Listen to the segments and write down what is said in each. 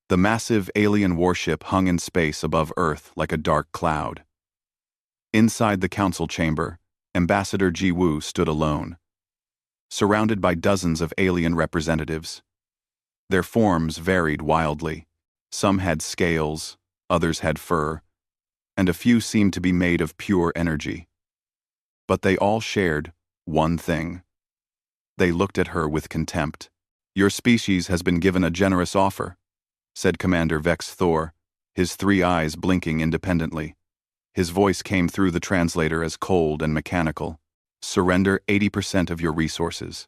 The massive alien warship hung in space above Earth like a dark cloud. Inside the council chamber, Ambassador Ji-woo stood alone, surrounded by dozens of alien representatives. Their forms varied wildly. Some had scales, others had fur, and a few seemed to be made of pure energy. But they all shared one thing. They looked at her with contempt. "Your species has been given a generous offer," said Commander Vex Thor, his three eyes blinking independently. His voice came through the translator as cold and mechanical. "Surrender 80% of your resources.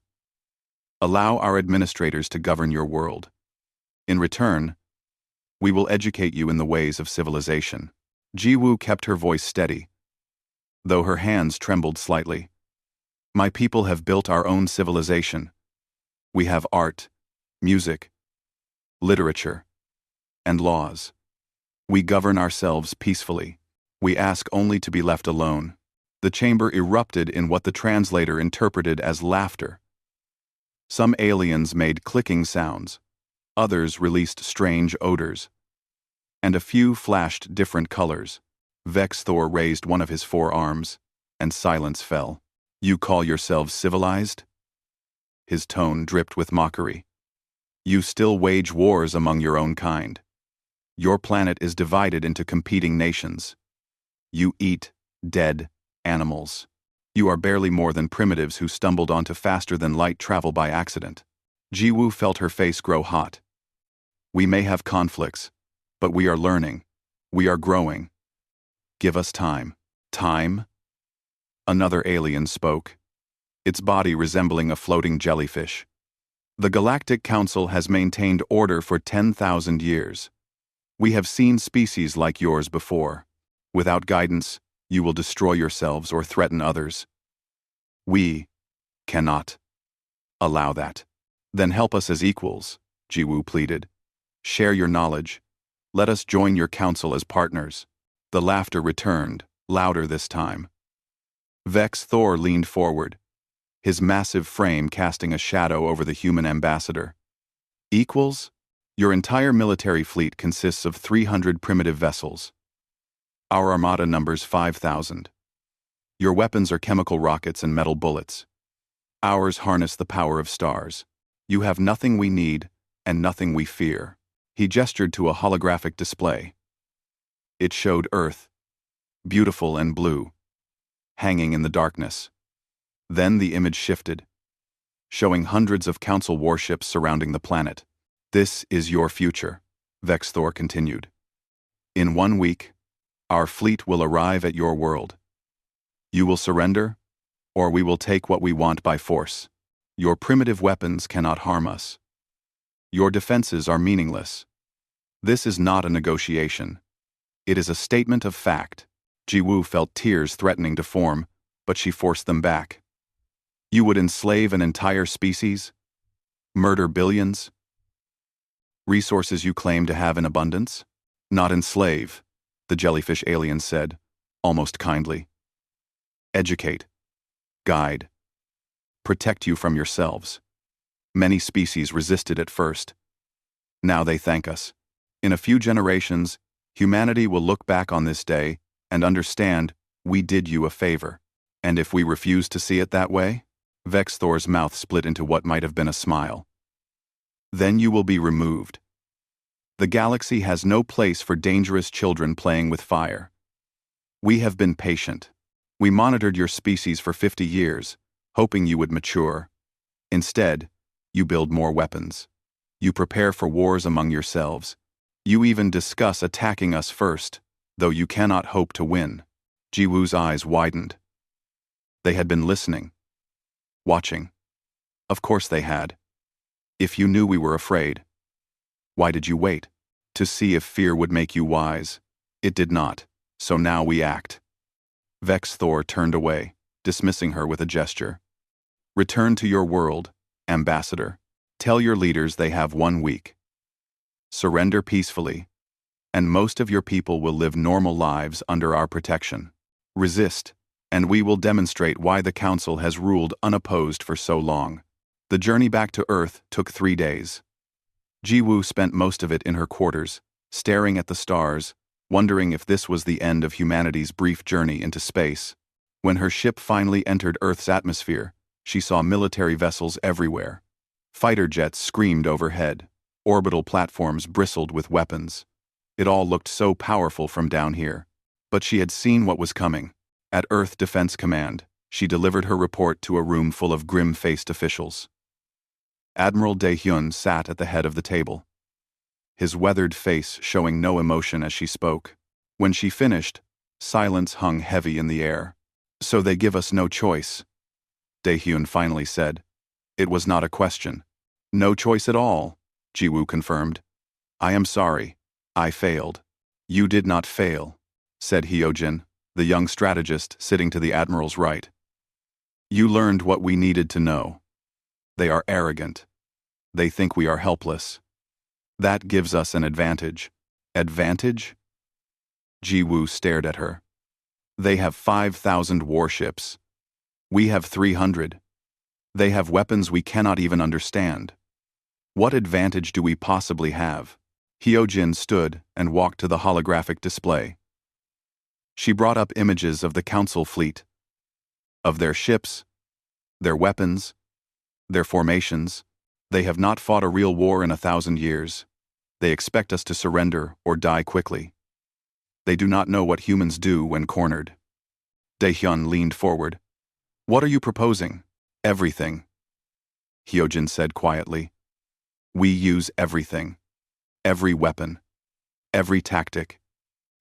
Allow our administrators to govern your world. In return, we will educate you in the ways of civilization." Ji-woo kept her voice steady, though her hands trembled slightly. "My people have built our own civilization. We have art, music, literature, and laws. We govern ourselves peacefully. We ask only to be left alone." The chamber erupted in what the translator interpreted as laughter. Some aliens made clicking sounds, others released strange odors, and a few flashed different colors. Vex Thor raised one of his forearms, and silence fell. "You call yourselves civilized?" His tone dripped with mockery. "You still wage wars among your own kind. Your planet is divided into competing nations. You eat dead animals. You are barely more than primitives who stumbled onto faster-than-light travel by accident." Ji-woo felt her face grow hot. "We may have conflicts, but we are learning. We are growing. Give us time." "Time?" Another alien spoke, its body resembling a floating jellyfish. "The Galactic Council has maintained order for 10,000 years. We have seen species like yours before. Without guidance, you will destroy yourselves or threaten others. We cannot allow that." "Then help us as equals," Ji-woo pleaded. "Share your knowledge. Let us join your council as partners." The laughter returned, louder this time. Vex Thor leaned forward, his massive frame casting a shadow over the human ambassador. "Equals? Your entire military fleet consists of 300 primitive vessels. Our armada numbers 5,000. Your weapons are chemical rockets and metal bullets. Ours harness the power of stars. You have nothing we need and nothing we fear." He gestured to a holographic display. It showed Earth, beautiful and blue, hanging in the darkness. Then the image shifted, showing hundreds of council warships surrounding the planet. "This is your future," Vex Thor continued. "In 1 week, our fleet will arrive at your world. You will surrender, or we will take what we want by force. Your primitive weapons cannot harm us. Your defenses are meaningless. This is not a negotiation. It is a statement of fact." Ji-woo felt tears threatening to form, but she forced them back. "You would enslave an entire species? Murder billions? Resources you claim to have in abundance?" "Not enslave," the jellyfish alien said, almost kindly. "Educate, guide, protect you from yourselves. Many species resisted at first. Now they thank us. In a few generations, humanity will look back on this day and understand we did you a favor. And if we refuse to see it that way?" Vex Thor's mouth split into what might have been a smile. "Then you will be removed. The galaxy has no place for dangerous children playing with fire. We have been patient. We monitored your species for 50 years, hoping you would mature. Instead, you build more weapons. You prepare for wars among yourselves. You even discuss attacking us first, though you cannot hope to win." Ji-woo's eyes widened. They had been listening, watching. Of course they had. "If you knew we were afraid, why did you wait? To see if fear would make you wise. It did not, so now we act." Vex Thor turned away, dismissing her with a gesture. "Return to your world, Ambassador. Tell your leaders they have 1 week. Surrender peacefully, and most of your people will live normal lives under our protection. Resist, and we will demonstrate why the Council has ruled unopposed for so long." The journey back to Earth took 3 days. Jiwoo spent most of it in her quarters, staring at the stars, wondering if this was the end of humanity's brief journey into space. When her ship finally entered Earth's atmosphere, she saw military vessels everywhere. Fighter jets screamed overhead. Orbital platforms bristled with weapons. It all looked so powerful from down here. But she had seen what was coming. At Earth Defense Command, she delivered her report to a room full of grim-faced officials. Admiral Dae-hyun sat at the head of the table, his weathered face showing no emotion as she spoke. When she finished, silence hung heavy in the air. "So they give us no choice," Dae-hyun finally said. It was not a question. "No choice at all," Jiwoo confirmed. "I am sorry. I failed." "You did not fail," said Hyojin, the young strategist sitting to the admiral's right. "You learned what we needed to know. They are arrogant. They think we are helpless. That gives us an advantage." "Advantage?" Jiwoo stared at her. "They have 5,000 warships. We have 300. They have weapons we cannot even understand. What advantage do we possibly have?" Hyojin stood and walked to the holographic display. She brought up images of the Council fleet, of their ships, their weapons, their formations. "They have not fought a real war in 1,000 years. They expect us to surrender or die quickly. They do not know what humans do when cornered." Dae-hyun leaned forward. "What are you proposing?" "Everything," Hyojin said quietly. "We use everything. Every weapon. Every tactic.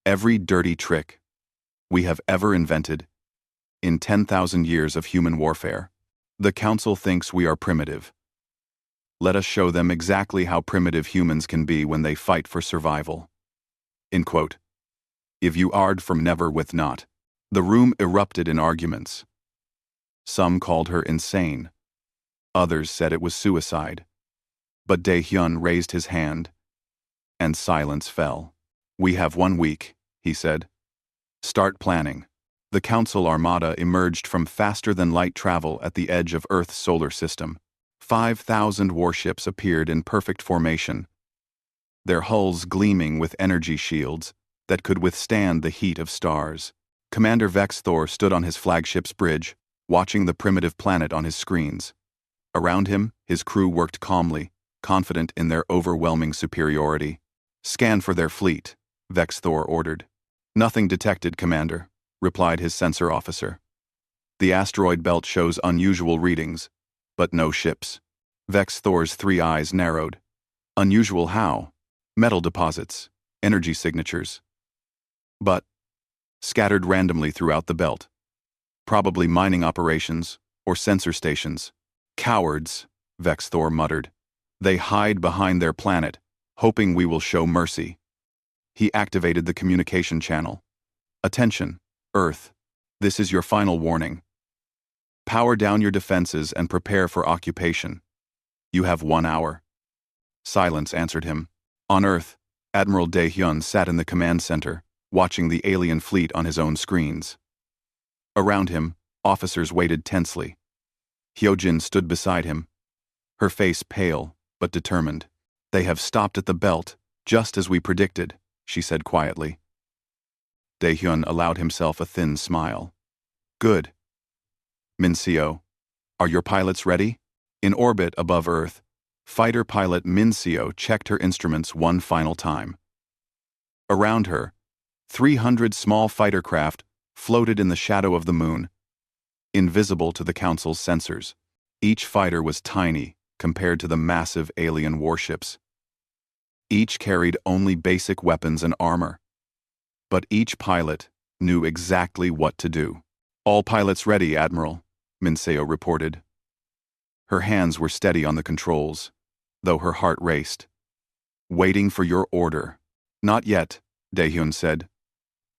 Every dirty trick we have ever invented in 10,000 years of human warfare. The Council thinks we are primitive. Let us show them exactly how primitive humans can be when they fight for survival." In quote. "If you ard from never with not." The room erupted in arguments. Some called her insane. Others said it was suicide. But Dae-hyun raised his hand, and silence fell. "We have 1 week," he said. "Start planning." The Council Armada emerged from faster-than-light travel at the edge of Earth's solar system. 5,000 warships appeared in perfect formation, their hulls gleaming with energy shields that could withstand the heat of stars. Commander Vex Thor stood on his flagship's bridge, watching the primitive planet on his screens. Around him, his crew worked calmly, confident in their overwhelming superiority. "Scan for their fleet," Vex Thor ordered. "Nothing detected, Commander," replied his sensor officer. "The asteroid belt shows unusual readings, but no ships." Vex Thor's 3 eyes narrowed. "Unusual how?" "Metal deposits, energy signatures. But scattered randomly throughout the belt. Probably mining operations or sensor stations." "Cowards," Vex Thor muttered. "They hide behind their planet, hoping we will show mercy." He activated the communication channel. "Attention, Earth. This is your final warning. Power down your defenses and prepare for occupation. You have 1 hour." Silence answered him. On Earth, Admiral Dae-hyun sat in the command center, watching the alien fleet on his own screens. Around him, officers waited tensely. Hyojin stood beside him, her face pale but determined. "They have stopped at the belt, just as we predicted," she said quietly. Dae-hyun allowed himself a thin smile. "Good. Min-seo, are your pilots ready?" In orbit above Earth, fighter pilot Min-seo checked her instruments one final time. Around her, 300 small fighter craft floated in the shadow of the moon, invisible to the Council's sensors. Each fighter was tiny compared to the massive alien warships. Each carried only basic weapons and armor. But each pilot knew exactly what to do. "All pilots ready, Admiral," Min-seo reported. Her hands were steady on the controls, though her heart raced. "Waiting for your order." "Not yet," Dae-hyun said.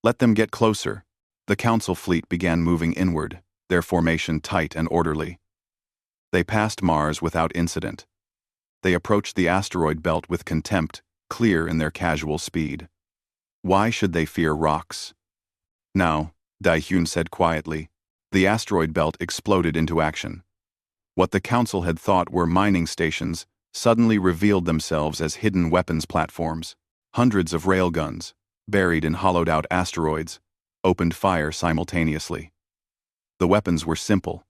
"Let them get closer." The Council fleet began moving inward, their formation tight and orderly. They passed Mars without incident. They approached the asteroid belt with contempt, clear in their casual speed. Why should they fear rocks? "Now," Dae-hyun said quietly, the asteroid belt exploded into action. What the Council had thought were mining stations suddenly revealed themselves as hidden weapons platforms. Hundreds of railguns, buried in hollowed-out asteroids, opened fire simultaneously. The weapons were simple,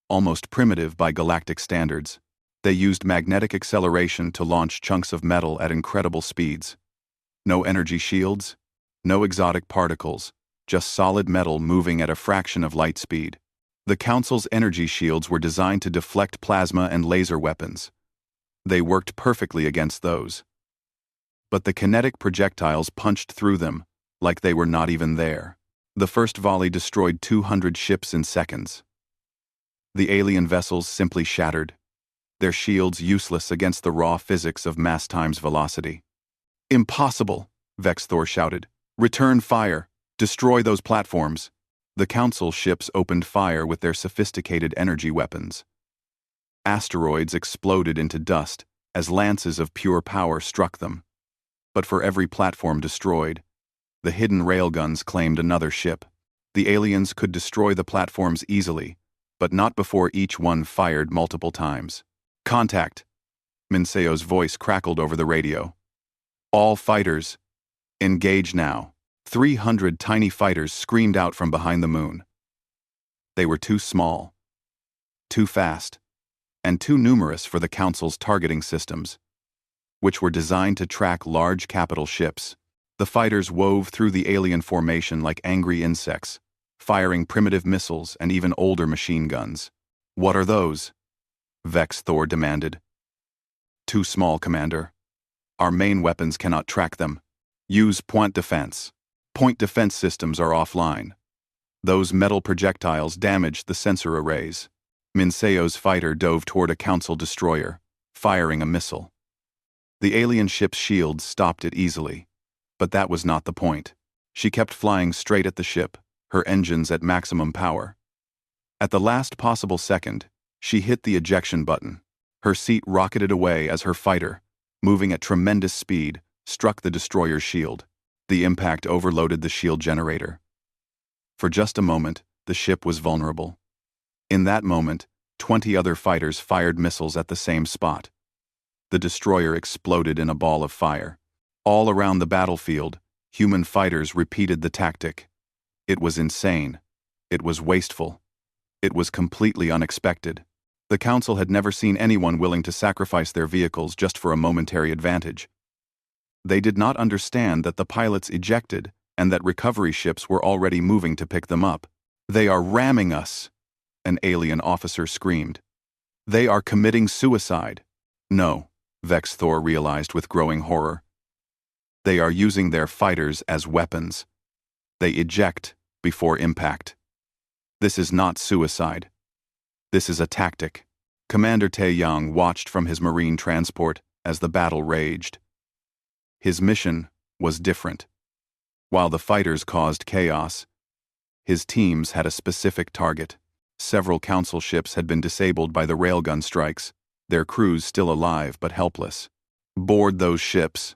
almost primitive by galactic standards. They used magnetic acceleration to launch chunks of metal at incredible speeds. No energy shields, no exotic particles, just solid metal moving at a fraction of light speed. The Council's energy shields were designed to deflect plasma and laser weapons. They worked perfectly against those. But the kinetic projectiles punched through them, like they were not even there. The first volley destroyed 200 ships in seconds. The alien vessels simply shattered, their shields useless against the raw physics of mass times velocity. "Impossible!" Vex Thor shouted. "Return fire! Destroy those platforms!" The Council ships opened fire with their sophisticated energy weapons. Asteroids exploded into dust as lances of pure power struck them. But for every platform destroyed, the hidden railguns claimed another ship. The aliens could destroy the platforms easily, but not before each one fired multiple times. "Contact!" Minseo's voice crackled over the radio. "All fighters, engage now." 300 tiny fighters screamed out from behind the moon. They were too small, too fast, and too numerous for the Council's targeting systems, which were designed to track large capital ships. The fighters wove through the alien formation like angry insects, firing primitive missiles and even older machine guns. "What are those?" Vex Thor demanded. "Too small, Commander. Our main weapons cannot track them. Use point defense. Point defense systems are offline. Those metal projectiles damaged the sensor arrays." Minseo's fighter dove toward a Council destroyer, firing a missile. The alien ship's shields stopped it easily, but that was not the point. She kept flying straight at the ship, her engines at maximum power. At the last possible second, she hit the ejection button. Her seat rocketed away as her fighter, moving at tremendous speed, struck the destroyer's shield. The impact overloaded the shield generator. For just a moment, the ship was vulnerable. In that moment, 20 other fighters fired missiles at the same spot. The destroyer exploded in a ball of fire. All around the battlefield, human fighters repeated the tactic. It was insane. It was wasteful. It was completely unexpected. The Council had never seen anyone willing to sacrifice their vehicles just for a momentary advantage. They did not understand that the pilots ejected and that recovery ships were already moving to pick them up. "They are ramming us!" an alien officer screamed. "They are committing suicide." "No," Vex Thor realized with growing horror. "They are using their fighters as weapons. They eject before impact. This is not suicide. This is a tactic." Commander Tae-Yang watched from his marine transport as the battle raged. His mission was different. While the fighters caused chaos, his teams had a specific target. Several Council ships had been disabled by the railgun strikes, their crews still alive but helpless. "Board those ships,"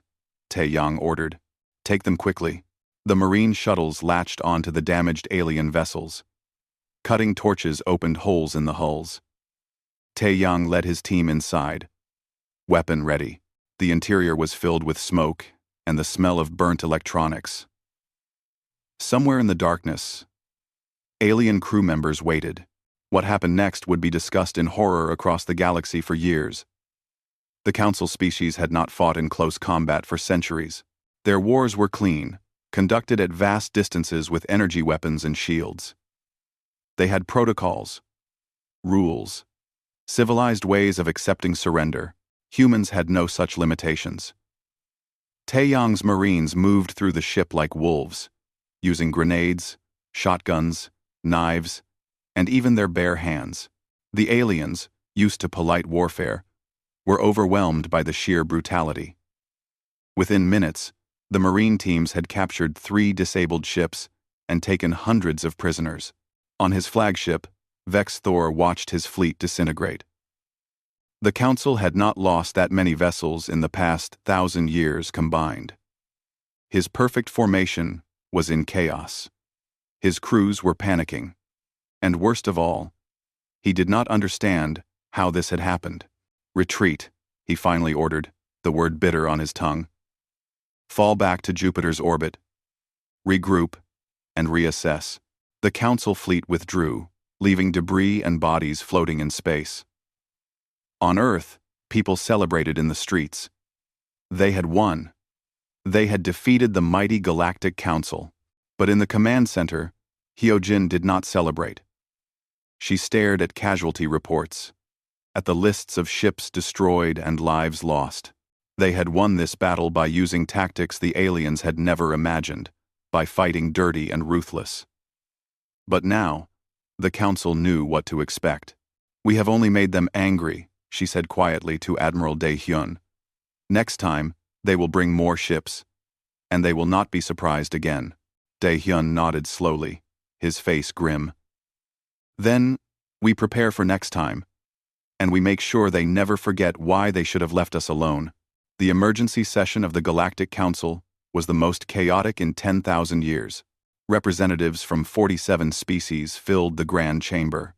Tae-Yang ordered. "Take them quickly." The marine shuttles latched onto the damaged alien vessels. Cutting torches opened holes in the hulls. Tae-Yang led his team inside, weapon ready. The interior was filled with smoke and the smell of burnt electronics. Somewhere in the darkness, alien crew members waited. What happened next would be discussed in horror across the galaxy for years. The Council species had not fought in close combat for centuries. Their wars were clean, conducted at vast distances with energy weapons and shields. They had protocols, rules, civilized ways of accepting surrender. Humans had no such limitations. Tae-Yang's Marines moved through the ship like wolves, using grenades, shotguns, knives, and even their bare hands. The aliens, used to polite warfare, were overwhelmed by the sheer brutality. Within minutes, the Marine teams had captured 3 disabled ships and taken hundreds of prisoners. On his flagship, Vex Thor watched his fleet disintegrate. The Council had not lost that many vessels in the past 1,000 years combined. His perfect formation was in chaos. His crews were panicking. And worst of all, he did not understand how this had happened. "Retreat," he finally ordered, the word bitter on his tongue. Fall back to Jupiter's orbit. Regroup and reassess. The Council fleet withdrew, leaving debris and bodies floating in space. On Earth, people celebrated in the streets. They had won. They had defeated the mighty Galactic Council. But in the command center, Hyojin did not celebrate. She stared at casualty reports, at the lists of ships destroyed and lives lost. They had won this battle by using tactics the aliens had never imagined, by fighting dirty and ruthless. But now, the Council knew what to expect. We have only made them angry, she said quietly to Admiral Dae-hyun. Next time, they will bring more ships. And they will not be surprised again. Dae-hyun nodded slowly, his face grim. Then, we prepare for next time. And we make sure they never forget why they should have left us alone. The emergency session of the Galactic Council was the most chaotic in 10,000 years. Representatives from 47 species filled the grand chamber,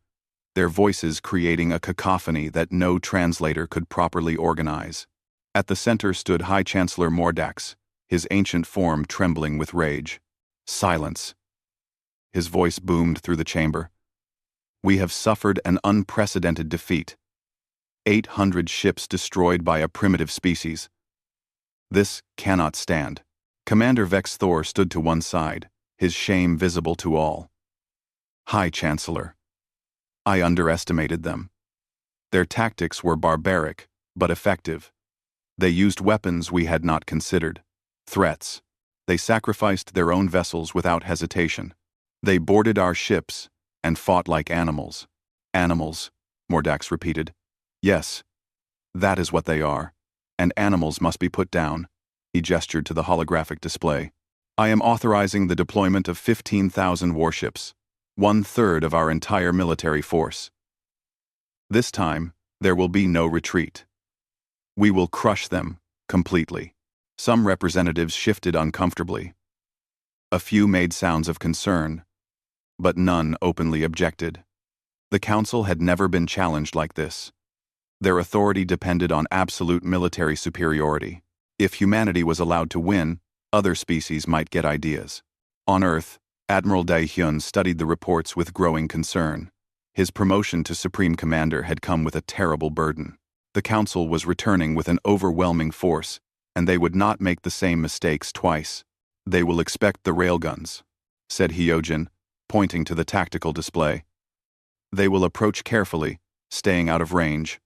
their voices creating a cacophony that no translator could properly organize. At the center stood High Chancellor Mordax, his ancient form trembling with rage. Silence. His voice boomed through the chamber. We have suffered an unprecedented defeat. 800 ships destroyed by a primitive species. This cannot stand. Commander Vex Thor stood to one side, his shame visible to all. High Chancellor. I underestimated them. Their tactics were barbaric, but effective. They used weapons we had not considered. Threats. They sacrificed their own vessels without hesitation. They boarded our ships and fought like animals. Animals, Mordax repeated. Yes, that is what they are, and animals must be put down. He gestured to the holographic display. I am authorizing the deployment of 15,000 warships, 1/3 of our entire military force. This time, there will be no retreat. We will crush them completely. Some representatives shifted uncomfortably. A few made sounds of concern, but none openly objected. The Council had never been challenged like this. Their authority depended on absolute military superiority. If humanity was allowed to win, other species might get ideas. On Earth, Admiral Dae-hyun studied the reports with growing concern. His promotion to Supreme Commander had come with a terrible burden. The Council was returning with an overwhelming force, and they would not make the same mistakes twice. They will expect the railguns, said Hyojin, pointing to the tactical display. They will approach carefully, staying out of range.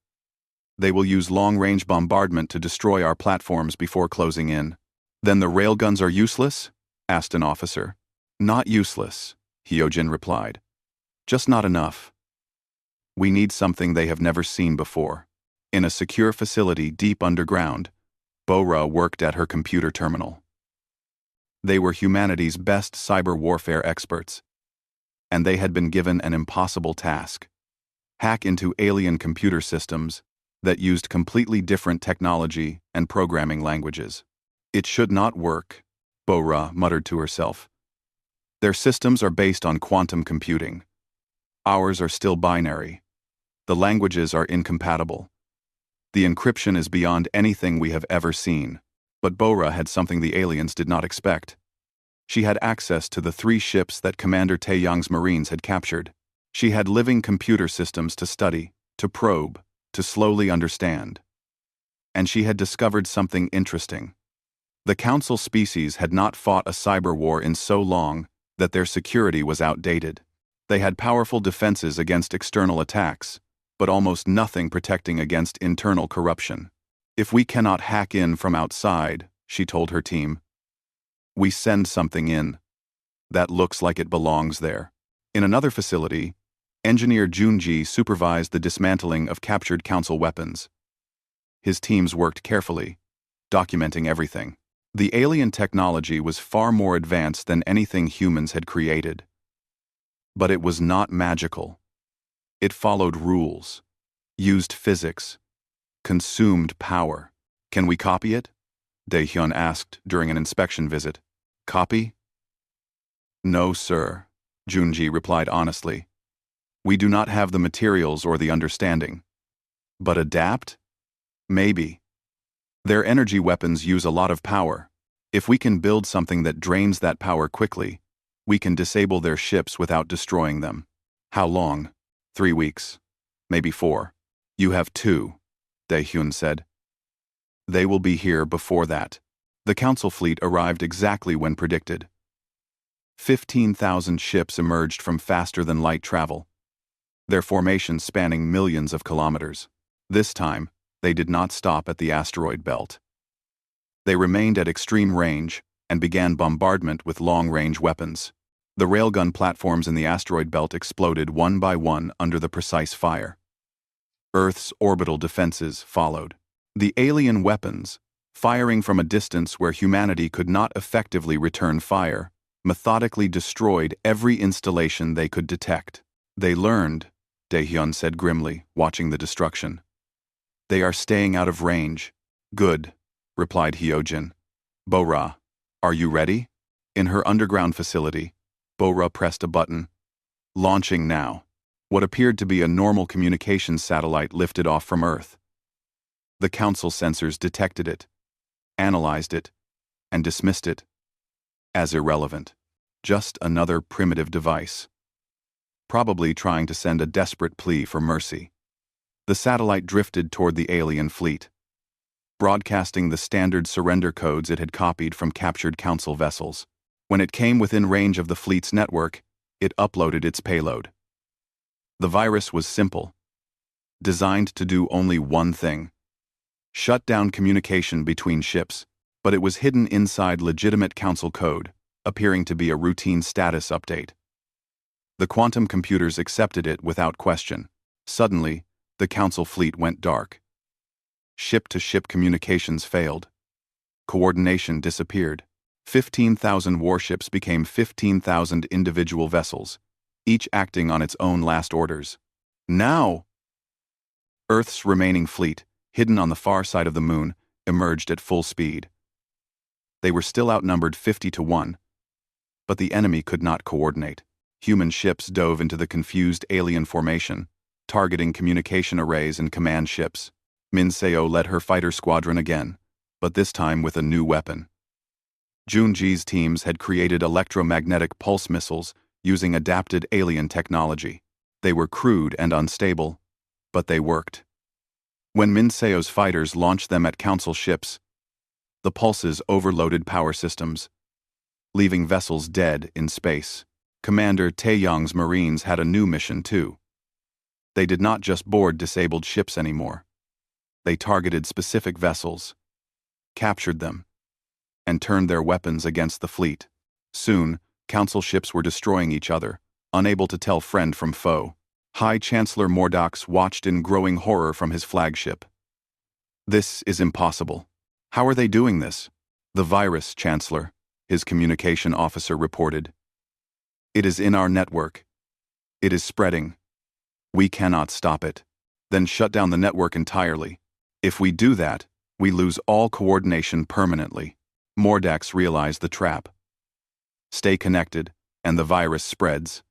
They will use long-range bombardment to destroy our platforms before closing in. Then the railguns are useless? Asked an officer. Not useless, Hyojin replied. Just not enough. We need something they have never seen before. In a secure facility deep underground, Bo-ra worked at her computer terminal. They were humanity's best cyber warfare experts, and they had been given an impossible task: hack into alien computer systems that used completely different technology and programming languages. It should not work, Bo-ra muttered to herself. Their systems are based on quantum computing. Ours are still binary. The languages are incompatible. The encryption is beyond anything we have ever seen. But Bo-ra had something the aliens did not expect. She had access to the 3 ships that Commander Taeyang's Marines had captured. She had living computer systems to study, to probe, to slowly understand. And she had discovered something interesting. The Council species had not fought a cyber war in so long that their security was outdated. They had powerful defenses against external attacks, but almost nothing protecting against internal corruption. If we cannot hack in from outside, she told her team, we send something in. That looks like it belongs there. In another facility, Engineer Junji supervised the dismantling of captured Council weapons. His teams worked carefully, documenting everything. The alien technology was far more advanced than anything humans had created. But it was not magical. It followed rules, used physics, consumed power. Can we copy it? Dae-hyun asked during an inspection visit. Copy? No, sir, Junji replied honestly. We do not have the materials or the understanding. But adapt? Maybe. Their energy weapons use a lot of power. If we can build something that drains that power quickly, we can disable their ships without destroying them. How long? 3 weeks. Maybe 4. You have 2, Dae-hyun said. They will be here before that. The Council fleet arrived exactly when predicted. 15,000 ships emerged from faster-than-light travel, their formation spanning millions of kilometers. This time, they did not stop at the asteroid belt. They remained at extreme range and began bombardment with long-range weapons. The railgun platforms in the asteroid belt exploded one by one under the precise fire. Earth's orbital defenses followed. The alien weapons, firing from a distance where humanity could not effectively return fire, methodically destroyed every installation they could detect. They learned, Dae-hyun said grimly, watching the destruction. They are staying out of range. Good, replied Hyojin. Bo-ra, are you ready? In her underground facility, Bo-ra pressed a button. Launching now. What appeared to be a normal communications satellite lifted off from Earth. The Council sensors detected it, analyzed it, and dismissed it as irrelevant. Just another primitive device. Probably trying to send a desperate plea for mercy. The satellite drifted toward the alien fleet, broadcasting the standard surrender codes it had copied from captured Council vessels. When it came within range of the fleet's network, it uploaded its payload. The virus was simple, designed to do only one thing: shut down communication between ships, but it was hidden inside legitimate Council code, appearing to be a routine status update. The quantum computers accepted it without question. Suddenly, the Council fleet went dark. Ship-to-ship communications failed. Coordination disappeared. 15,000 warships became 15,000 individual vessels, each acting on its own last orders. Now! Earth's remaining fleet, hidden on the far side of the moon, emerged at full speed. They were still outnumbered 50-1, but the enemy could not coordinate. Human ships dove into the confused alien formation, targeting communication arrays and command ships. Min Seo led her fighter squadron again, but this time with a new weapon. Junji's teams had created electromagnetic pulse missiles using adapted alien technology. They were crude and unstable, but they worked. When Min Seo's fighters launched them at Council ships, the pulses overloaded power systems, leaving vessels dead in space. Commander Taeyong's Marines had a new mission too. They did not just board disabled ships anymore. They targeted specific vessels, captured them, and turned their weapons against the fleet. Soon, Council ships were destroying each other, unable to tell friend from foe. High Chancellor Mordox watched in growing horror from his flagship. This is impossible. How are they doing this? The virus, Chancellor, his communication officer reported. It is in our network. It is spreading. We cannot stop it. Then shut down the network entirely. If we do that, we lose all coordination permanently. Mordax realized the trap. Stay connected, and the virus spreads.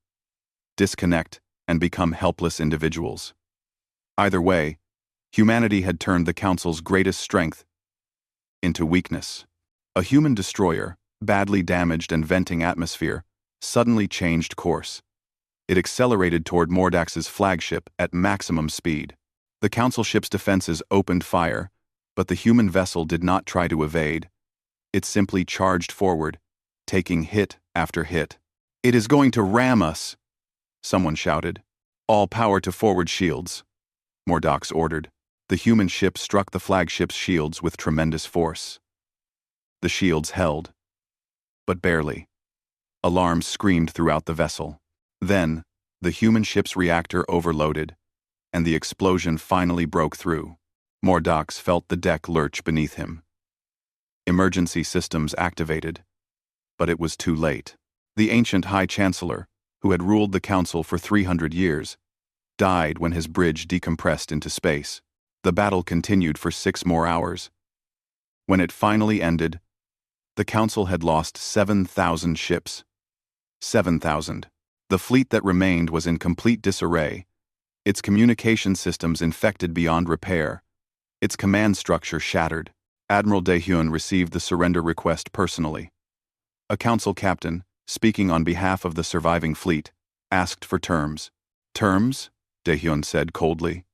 Disconnect, and become helpless individuals. Either way, humanity had turned the Council's greatest strength into weakness. A human destroyer, badly damaged and venting atmosphere, suddenly changed course. It accelerated toward Mordax's flagship at maximum speed. The Council ship's defenses opened fire, but the human vessel did not try to evade. It simply charged forward, taking hit after hit. It is going to ram us, someone shouted. All power to forward shields, Mordox ordered. The human ship struck the flagship's shields with tremendous force. The shields held, but barely. Alarms screamed throughout the vessel. Then, the human ship's reactor overloaded, and the explosion finally broke through. Mordox felt the deck lurch beneath him. Emergency systems activated, but it was too late. The ancient High Chancellor, who had ruled the Council for 300 years, died when his bridge decompressed into space. The battle continued for 6 more hours. When it finally ended, the Council had lost 7,000 ships. 7,000. The fleet that remained was in complete disarray, its communication systems infected beyond repair, its command structure shattered. Admiral Daehyun received the surrender request personally. A council captain, speaking on behalf of the surviving fleet, asked for terms. Terms? Daehyun said coldly.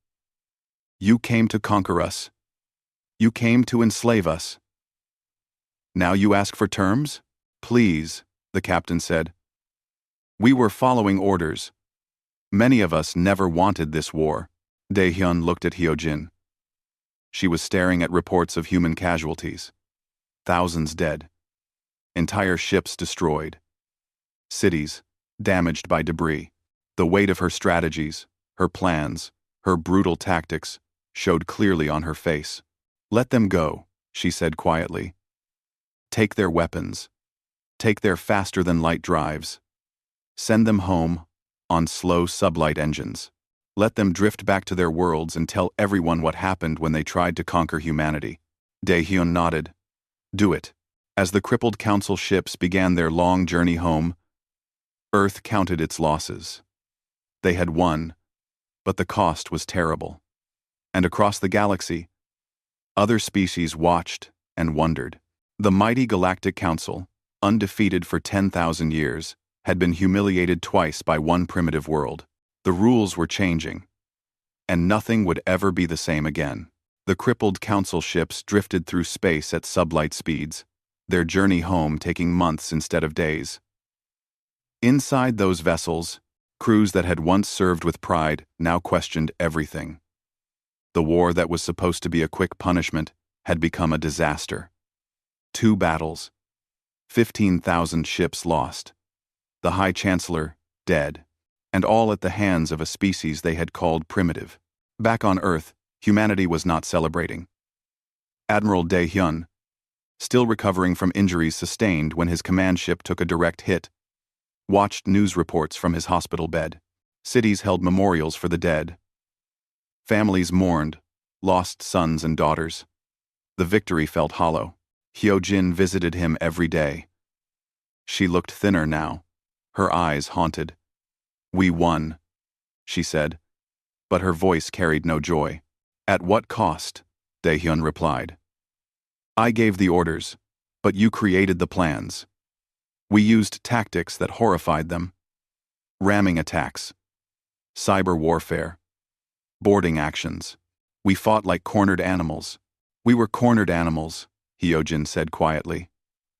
You came to conquer us. You came to enslave us. Now you ask for terms? Please, the captain said. We were following orders. Many of us never wanted this war. Daehyun looked at Hyojin. She was staring at reports of human casualties. Thousands dead. Entire ships destroyed. Cities damaged by debris. The weight of her strategies, her plans, her brutal tactics showed clearly on her face. Let them go, she said quietly. Take their weapons. Take their faster-than-light drives. Send them home on slow sublight engines. Let them drift back to their worlds and tell everyone what happened when they tried to conquer humanity. Daehyun nodded. Do it. As the crippled council ships began their long journey home, Earth counted its losses. They had won, but the cost was terrible. And across the galaxy, other species watched and wondered. The mighty Galactic Council, undefeated for 10,000 years, had been humiliated twice by one primitive world. The rules were changing, and nothing would ever be the same again. The crippled council ships drifted through space at sublight speeds, their journey home taking months instead of days. Inside those vessels, crews that had once served with pride now questioned everything. The war that was supposed to be a quick punishment had become a disaster. 2 battles, 15,000 ships lost, the High Chancellor dead, and all at the hands of a species they had called primitive. Back on Earth, humanity was not celebrating. Admiral Daehyun, still recovering from injuries sustained when his command ship took a direct hit, watched news reports from his hospital bed. Cities held memorials for the dead. Families mourned, lost sons and daughters. The victory felt hollow. Hyojin visited him every day. She looked thinner now, her eyes haunted. We won, she said, but her voice carried no joy. At what cost? Daehyun replied. I gave the orders, but you created the plans. We used tactics that horrified them. Ramming attacks, cyber warfare, boarding actions. We fought like cornered animals. We were cornered animals, Hyojin said quietly.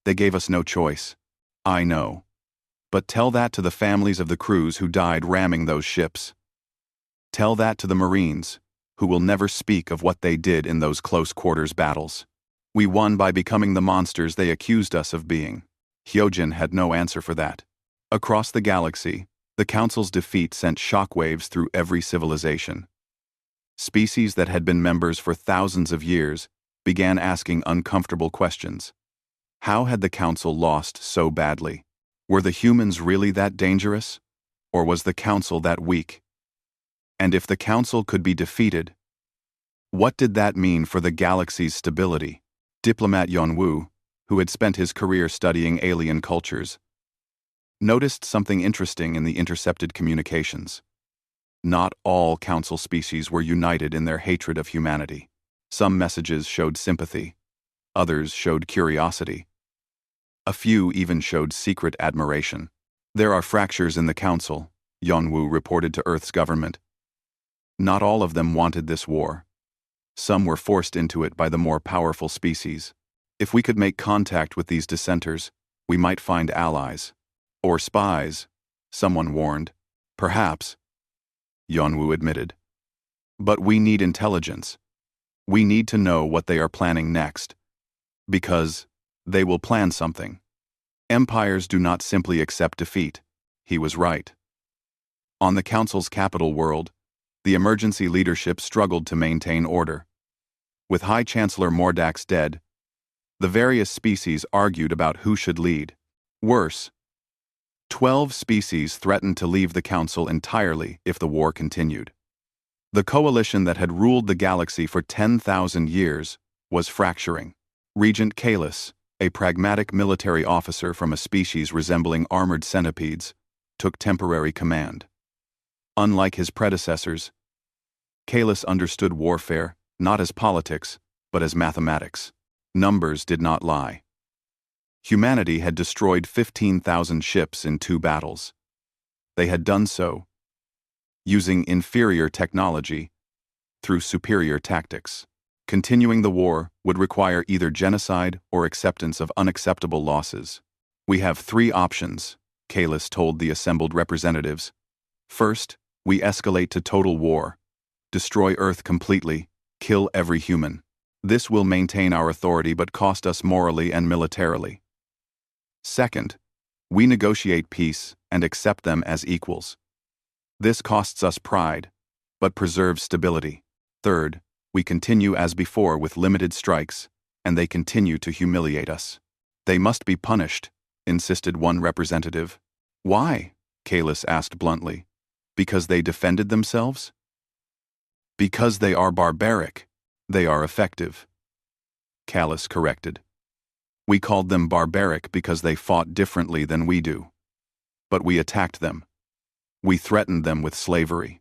They gave us no choice. I know. But tell that to the families of the crews who died ramming those ships. Tell that to the Marines, who will never speak of what they did in those close-quarters battles. We won by becoming the monsters they accused us of being. Hyojin had no answer for that. Across the galaxy, the Council's defeat sent shockwaves through every civilization. Species that had been members for thousands of years began asking uncomfortable questions. How had the Council lost so badly? Were the humans really that dangerous? Or was the Council that weak? And if the Council could be defeated, what did that mean for the galaxy's stability? Diplomat Yeonwoo, who had spent his career studying alien cultures, noticed something interesting in the intercepted communications. Not all Council species were united in their hatred of humanity. Some messages showed sympathy, others showed curiosity. A few even showed secret admiration. There are fractures in the Council, Yeonwoo reported to Earth's government. Not all of them wanted this war. Some were forced into it by the more powerful species. If we could make contact with these dissenters, we might find allies. Or spies, someone warned. Perhaps, Yeonwoo admitted. But we need intelligence. We need to know what they are planning next. Because they will plan something. Empires do not simply accept defeat. He was right. On the Council's capital world, the emergency leadership struggled to maintain order. With High Chancellor Mordax dead, the various species argued about who should lead. Worse, 12 species threatened to leave the Council entirely if the war continued. The coalition that had ruled the galaxy for 10,000 years was fracturing. Regent Kalis, a pragmatic military officer from a species resembling armored centipedes, took temporary command. Unlike his predecessors, Kalis understood warfare not as politics, but as mathematics. Numbers did not lie. Humanity had destroyed 15,000 ships in 2 battles. They had done so using inferior technology through superior tactics. Continuing the war would require either genocide or acceptance of unacceptable losses. We have 3 options, Kalis told the assembled representatives. First, we escalate to total war. Destroy Earth completely, kill every human. This will maintain our authority but cost us morally and militarily. Second, we negotiate peace and accept them as equals. This costs us pride, but preserves stability. Third, we continue as before with limited strikes, and they continue to humiliate us. They must be punished, insisted one representative. Why? Kalis asked bluntly. Because they defended themselves? Because they are barbaric. They are effective. Kalis corrected. We called them barbaric because they fought differently than we do. But we attacked them. We threatened them with slavery.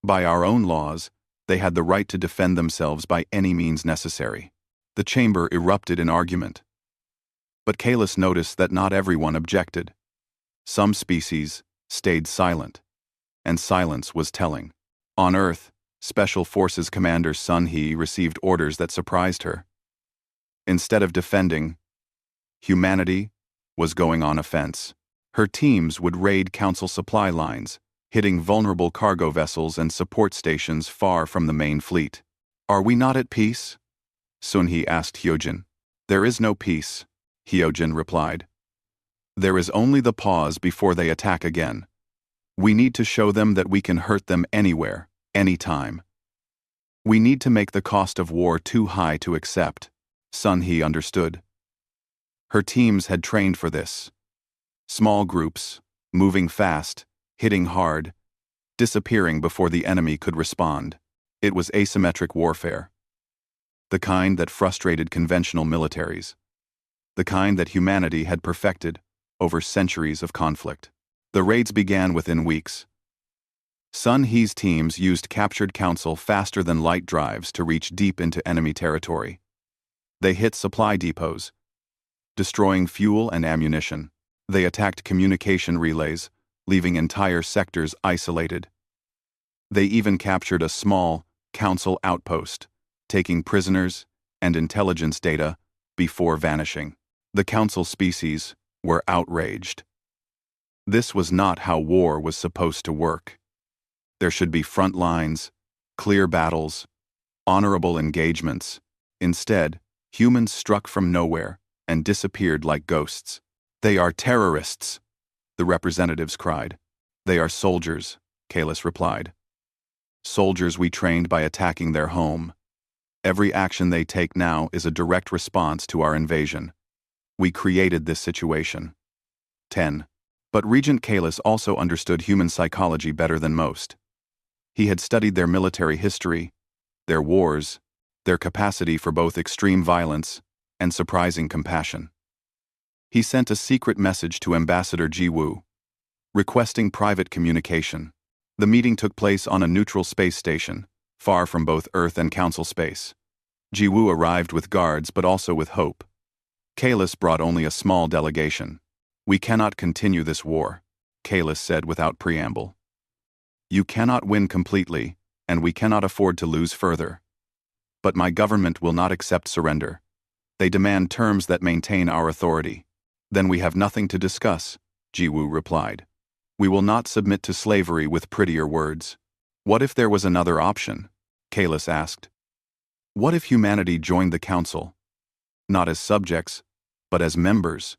By our own laws, they had the right to defend themselves by any means necessary. The chamber erupted in argument. But Kalis noticed that not everyone objected. Some species stayed silent, and silence was telling. On Earth, Special Forces Commander Sun He received orders that surprised her. Instead of defending, humanity was going on offense. Her teams would raid Council supply lines, hitting vulnerable cargo vessels and support stations far from the main fleet. Are we not at peace? Sun He asked Hyojin. There is no peace, Hyojin replied. There is only the pause before they attack again. We need to show them that we can hurt them anywhere, anytime. We need to make the cost of war too high to accept. Sun He understood. Her teams had trained for this. Small groups, moving fast, hitting hard, disappearing before the enemy could respond. It was asymmetric warfare. The kind that frustrated conventional militaries. The kind that humanity had perfected over centuries of conflict. The raids began within weeks. Sun He's teams used captured Council faster than light drives to reach deep into enemy territory. They hit supply depots, destroying fuel and ammunition. They attacked communication relays, leaving entire sectors isolated. They even captured a small Council outpost, taking prisoners and intelligence data before vanishing. The Council species were outraged. This was not how war was supposed to work. There should be front lines, clear battles, honorable engagements. Instead, humans struck from nowhere and disappeared like ghosts. They are terrorists, the representatives cried. They are soldiers, Kalis replied. Soldiers we trained by attacking their home. Every action they take now is a direct response to our invasion. We created this situation. 10. But Regent Kalis also understood human psychology better than most. He had studied their military history, their wars, their capacity for both extreme violence and surprising compassion. He sent a secret message to Ambassador Jiwoo, requesting private communication. The meeting took place on a neutral space station, far from both Earth and Council space. Jiwoo arrived with guards but also with hope. Kalis brought only a small delegation. We cannot continue this war, Kalis said without preamble. You cannot win completely, and we cannot afford to lose further. But my government will not accept surrender. They demand terms that maintain our authority. Then we have nothing to discuss, Jiwoo replied. We will not submit to slavery with prettier words. What if there was another option? Kalis asked. What if humanity joined the Council? Not as subjects, but as members.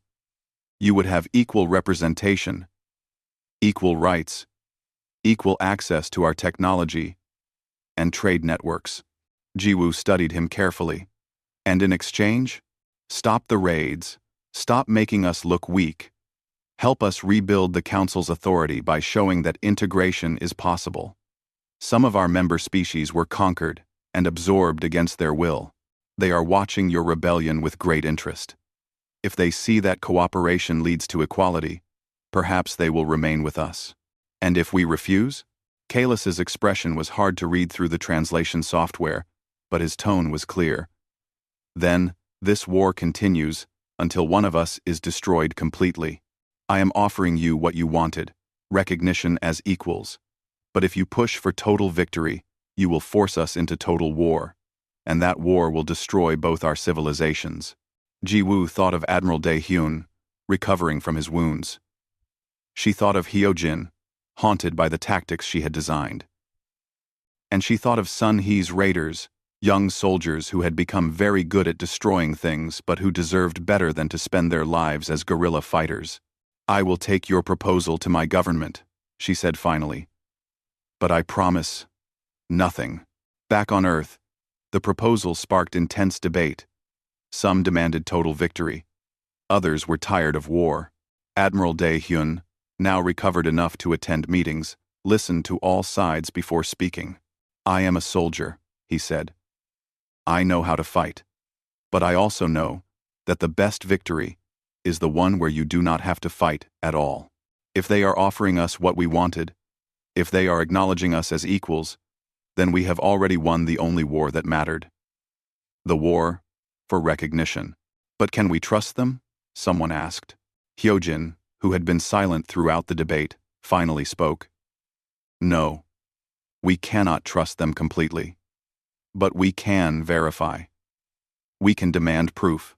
You would have equal representation, equal rights, equal access to our technology, and trade networks. Jiwoo studied him carefully. And in exchange, stop the raids, stop making us look weak. Help us rebuild the Council's authority by showing that integration is possible. Some of our member species were conquered and absorbed against their will. They are watching your rebellion with great interest. If they see that cooperation leads to equality, perhaps they will remain with us. And if we refuse? Kalis's expression was hard to read through the translation software, but his tone was clear. Then, This war continues until one of us is destroyed completely. I am offering you what you wanted, recognition as equals. But if you push for total victory, you will force us into total war, and that war will destroy both our civilizations. Ji-woo thought of Admiral Dae-hyun, recovering from his wounds. She thought of Hyojin, haunted by the tactics she had designed. And she thought of Sun Hee's raiders, young soldiers who had become very good at destroying things but who deserved better than to spend their lives as guerrilla fighters. I will take your proposal to my government, she said finally. But I promise nothing. Back on Earth, the proposal sparked intense debate. Some demanded total victory. Others were tired of war. Admiral Dae-hyun, now recovered enough to attend meetings, listened to all sides before speaking. I am a soldier, he said. I know how to fight. But I also know that the best victory is the one where you do not have to fight at all. If they are offering us what we wanted, if they are acknowledging us as equals, then we have already won the only war that mattered. The war for recognition. But can we trust them? Someone asked. Hyojin, who had been silent throughout the debate, finally spoke. No. We cannot trust them completely. But we can verify. We can demand proof.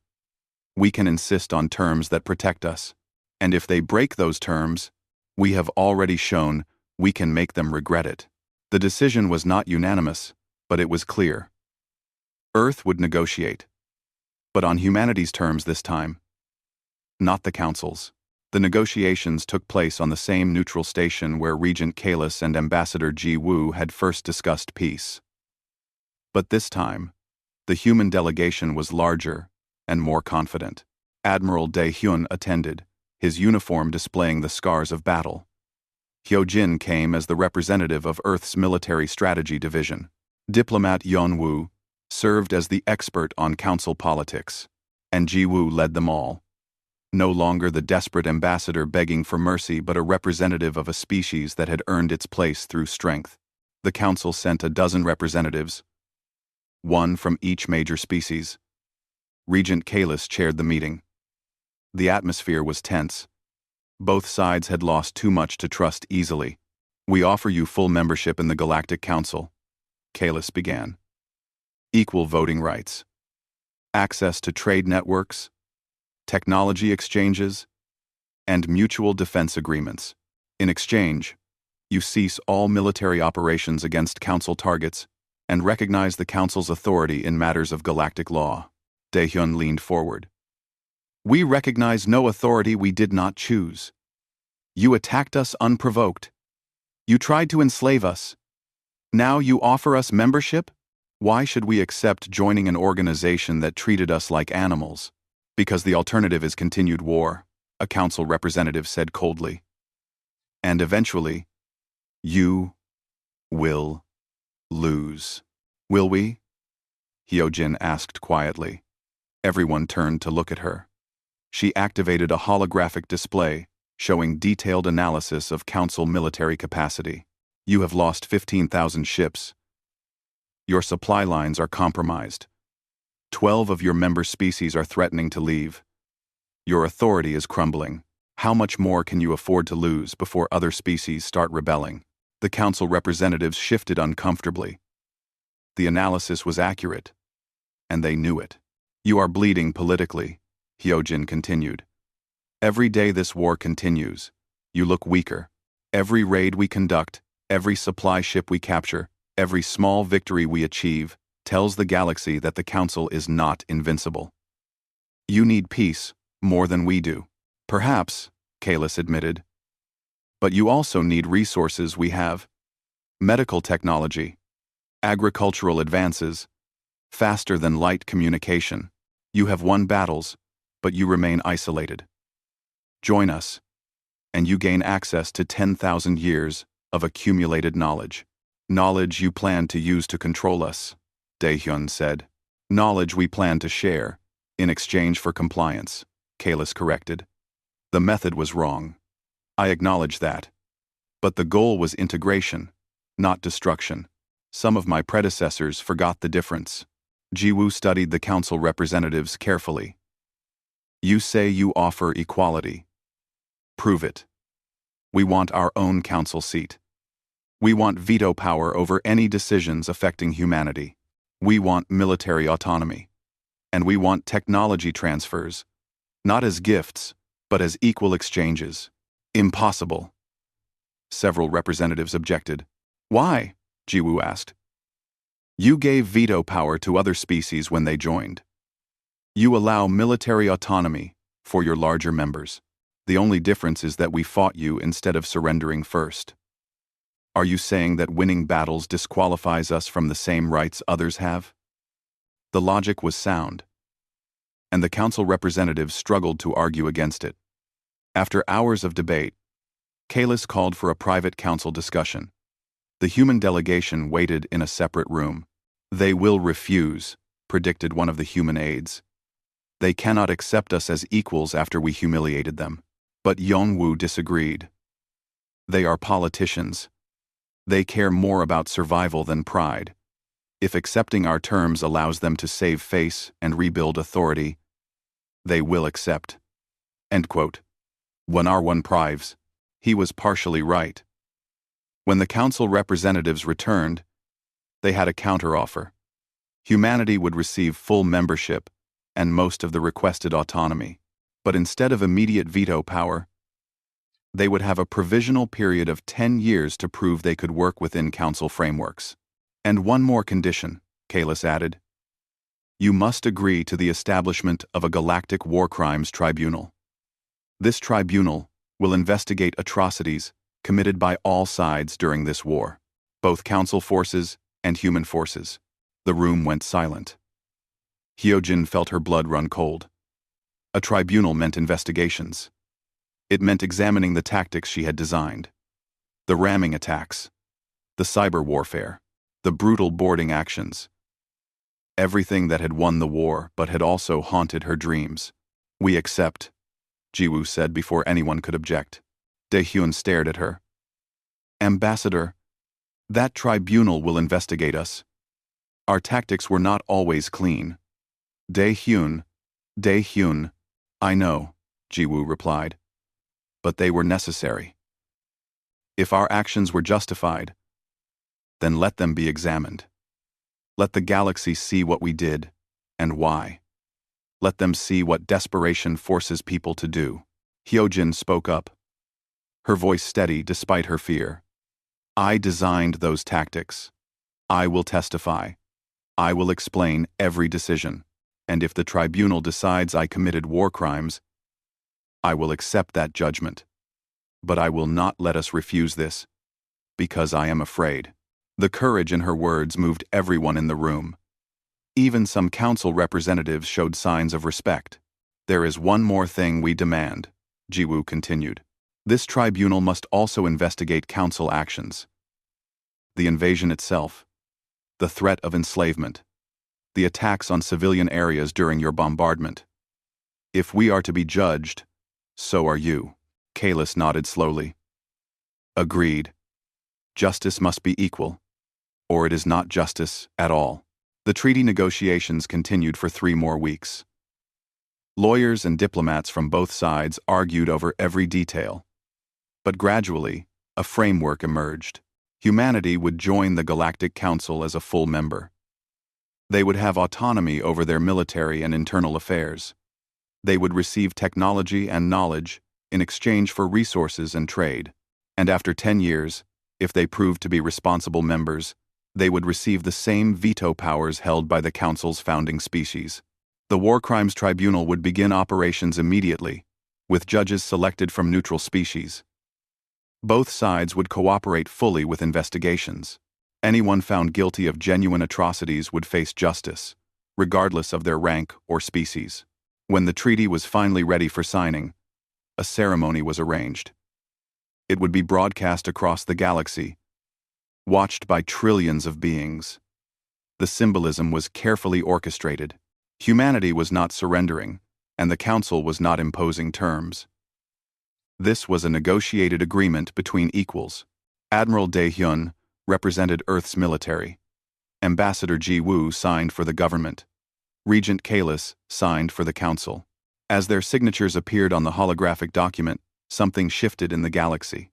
We can insist on terms that protect us. And if they break those terms, we have already shown we can make them regret it. The decision was not unanimous, but it was clear. Earth would negotiate. But on humanity's terms this time. Not the Council's. The negotiations took place on the same neutral station where Regent Kalis and Ambassador Ji-woo had first discussed peace. But this time, the human delegation was larger and more confident. Admiral Dae-hyun attended, his uniform displaying the scars of battle. Hyojin came as the representative of Earth's Military Strategy Division. Diplomat Yeon-woo served as the expert on council politics, and Ji-woo led them all. No longer the desperate ambassador begging for mercy but a representative of a species that had earned its place through strength. The council sent a dozen representatives, one from each major species. Regent Kalis chaired the meeting. The atmosphere was tense. Both sides had lost too much to trust easily. We offer you full membership in the Galactic Council, Kalis began. Equal voting rights. Access to trade networks, technology exchanges, and mutual defense agreements. In exchange, you cease all military operations against Council targets and recognize the Council's authority in matters of galactic law. Dae-hyun leaned forward. We recognize no authority we did not choose. You attacked us unprovoked. You tried to enslave us. Now you offer us membership? Why should we accept joining an organization that treated us like animals? Because the alternative is continued war, a council representative said coldly. And eventually, you will lose. Will we? Hyojin asked quietly. Everyone turned to look at her. She activated a holographic display showing detailed analysis of Council military capacity. You have lost 15,000 ships. Your supply lines are compromised. 12 of your member species are threatening to leave. Your authority is crumbling. How much more can you afford to lose before other species start rebelling? The council representatives shifted uncomfortably. The analysis was accurate, and they knew it. You are bleeding politically, Hyojin continued. Every day this war continues, you look weaker. Every raid we conduct, every supply ship we capture, every small victory we achieve, tells the galaxy that the Council is not invincible. You need peace more than we do. Perhaps, Kalis admitted. But you also need resources we have. Medical technology, agricultural advances, faster than light communication. You have won battles, but you remain isolated. Join us, and you gain access to 10,000 years of accumulated knowledge. Knowledge you plan to use to control us, Dae-hyun said. Knowledge we plan to share, in exchange for compliance, Kalis corrected. The method was wrong. I acknowledge that. But the goal was integration, not destruction. Some of my predecessors forgot the difference. Jiwoo studied the council representatives carefully. You say you offer equality. Prove it. We want our own council seat. We want veto power over any decisions affecting humanity. We want military autonomy. And we want technology transfers, not as gifts, but as equal exchanges. Impossible. Several representatives objected. Why? Jiwoo asked. You gave veto power to other species when they joined. You allow military autonomy for your larger members. The only difference is that we fought you instead of surrendering first. Are you saying that winning battles disqualifies us from the same rights others have? The logic was sound, and the council representatives struggled to argue against it. After hours of debate, Kalis called for a private council discussion. The human delegation waited in a separate room. They will refuse, predicted one of the human aides. They cannot accept us as equals after we humiliated them. But Yongwoo disagreed. They are politicians. They care more about survival than pride. If accepting our terms allows them to save face and rebuild authority, they will accept. End quote. When R1 prives, he was partially right. When the council representatives returned, they had a counteroffer. Humanity would receive full membership and most of the requested autonomy. But instead of immediate veto power, they would have a provisional period of 10 years to prove they could work within council frameworks. And one more condition, Kalis added. You must agree to the establishment of a Galactic War Crimes Tribunal. This tribunal will investigate atrocities committed by all sides during this war, both council forces and human forces. The room went silent. Hyojin felt her blood run cold. A tribunal meant investigations. It meant examining the tactics she had designed. The ramming attacks. The cyber warfare. The brutal boarding actions. Everything that had won the war but had also haunted her dreams. We accept, Jiwoo said before anyone could object. Daehyun stared at her. Ambassador, that tribunal will investigate us. Our tactics were not always clean. Daehyun, I know, Jiwoo replied. But they were necessary. If our actions were justified, then let them be examined. Let the galaxy see what we did, and why. Let them see what desperation forces people to do. Hyojin spoke up, her voice steady despite her fear. I designed those tactics. I will testify. I will explain every decision. And if the tribunal decides I committed war crimes, I will accept that judgment. But I will not let us refuse this, because I am afraid. The courage in her words moved everyone in the room. Even some council representatives showed signs of respect. There is one more thing we demand, Jiwoo continued. This tribunal must also investigate council actions. The invasion itself, the threat of enslavement, the attacks on civilian areas during your bombardment. If we are to be judged, so are you. Kalis nodded slowly. Agreed. Justice must be equal, or it is not justice at all. The treaty negotiations continued for 3 more weeks. Lawyers and diplomats from both sides argued over every detail. But gradually, a framework emerged. Humanity would join the Galactic Council as a full member. They would have autonomy over their military and internal affairs. They would receive technology and knowledge in exchange for resources and trade. And after 10 years, if they proved to be responsible members, they would receive the same veto powers held by the Council's founding species. The War Crimes Tribunal would begin operations immediately, with judges selected from neutral species. Both sides would cooperate fully with investigations. Anyone found guilty of genuine atrocities would face justice, regardless of their rank or species. When the treaty was finally ready for signing, a ceremony was arranged. It would be broadcast across the galaxy, watched by trillions of beings. The symbolism was carefully orchestrated. Humanity was not surrendering, and the Council was not imposing terms. This was a negotiated agreement between equals. Admiral Daehyun represented Earth's military, Ambassador Ji Woo signed for the government. Regent Kalis signed for the council. As their signatures appeared on the holographic document, something shifted in the galaxy.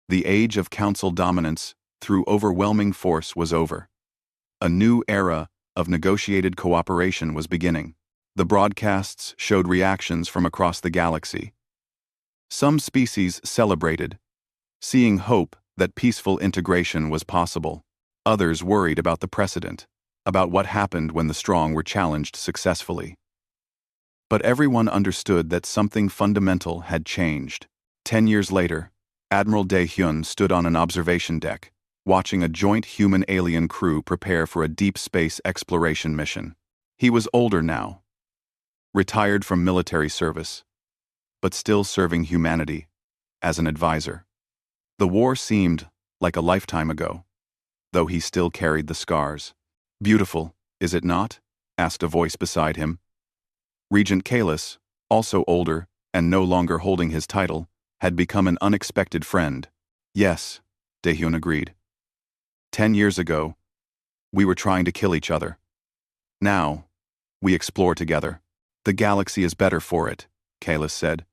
The age of council dominance through overwhelming force was over. A new era of negotiated cooperation was beginning. The broadcasts showed reactions from across the galaxy. Some species celebrated, seeing hope that peaceful integration was possible. Others worried about the precedent, about what happened when the strong were challenged successfully. But everyone understood that something fundamental had changed. 10 years later, Admiral Dae-hyun stood on an observation deck, watching a joint human-alien crew prepare for a deep space exploration mission. He was older now, retired from military service, but still serving humanity as an advisor. The war seemed like a lifetime ago, though he still carried the scars. "Beautiful, is it not?" asked a voice beside him. Regent Kalis, also older and no longer holding his title, had become an unexpected friend. "Yes," Dae-hyun agreed. 10 years ago, we were trying to kill each other. Now, we explore together. The galaxy is better for it, Kalis said.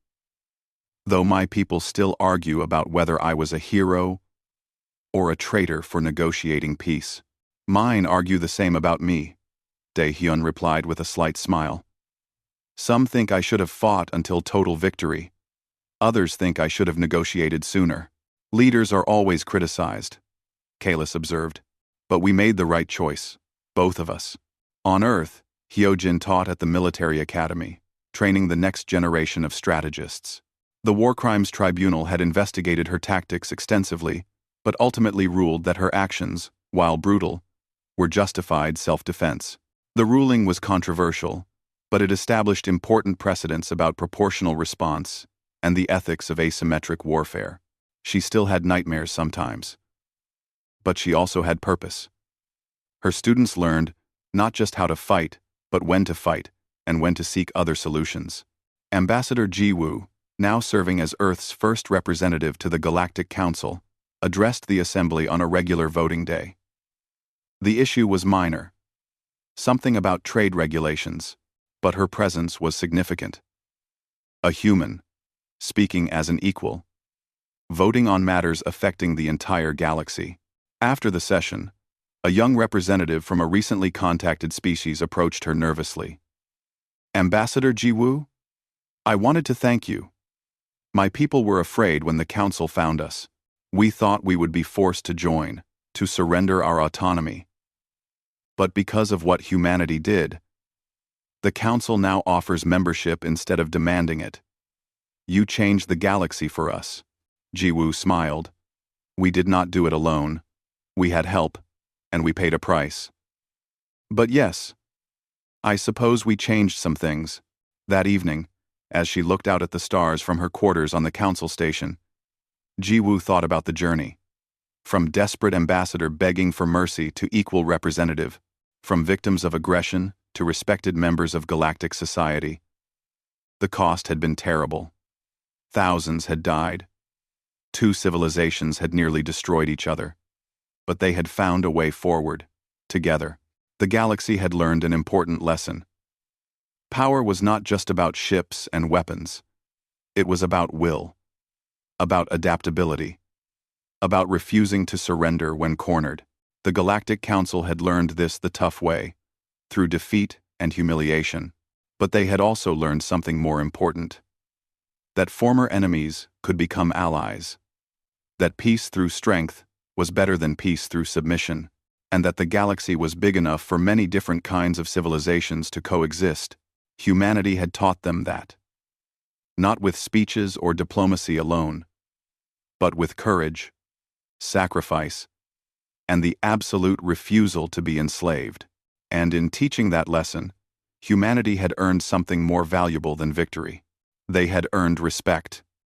Though my people still argue about whether I was a hero or a traitor for negotiating peace. Mine argue the same about me, Dae-hyun replied with a slight smile. Some think I should have fought until total victory. Others think I should have negotiated sooner. Leaders are always criticized, Kalis observed. But we made the right choice, both of us. On Earth, Hyojin taught at the military academy, training the next generation of strategists. The War Crimes Tribunal had investigated her tactics extensively, but ultimately ruled that her actions, while brutal, were justified self-defense. The ruling was controversial, but it established important precedents about proportional response and the ethics of asymmetric warfare. She still had nightmares sometimes. But she also had purpose. Her students learned not just how to fight, but when to fight, and when to seek other solutions. Ambassador Ji Woo, now serving as Earth's first representative to the Galactic Council, addressed the assembly on a regular voting day. The issue was minor, something about trade regulations, but her presence was significant. A human, speaking as an equal, voting on matters affecting the entire galaxy. After the session, a young representative from a recently contacted species approached her nervously. "Ambassador Ji Woo, I wanted to thank you. My people were afraid when the council found us. We thought we would be forced to join, to surrender our autonomy. But because of what humanity did, the council now offers membership instead of demanding it. You changed the galaxy for us." Ji Woo smiled. "We did not do it alone. We had help, and we paid a price. But yes, I suppose we changed some things." That evening, as she looked out at the stars from her quarters on the council station, Ji Woo thought about the journey. From desperate ambassador begging for mercy to equal representative, from victims of aggression to respected members of galactic society. The cost had been terrible. Thousands had died. 2 civilizations had nearly destroyed each other. But they had found a way forward, together. The galaxy had learned an important lesson. Power was not just about ships and weapons. It was about will, about adaptability, about refusing to surrender when cornered. The Galactic Council had learned this the tough way, through defeat and humiliation. But they had also learned something more important. That former enemies could become allies. That peace through strength was better than peace through submission, and that the galaxy was big enough for many different kinds of civilizations to coexist. Humanity had taught them that. Not with speeches or diplomacy alone, but with courage, sacrifice, and the absolute refusal to be enslaved. And in teaching that lesson, humanity had earned something more valuable than victory. They had earned respect.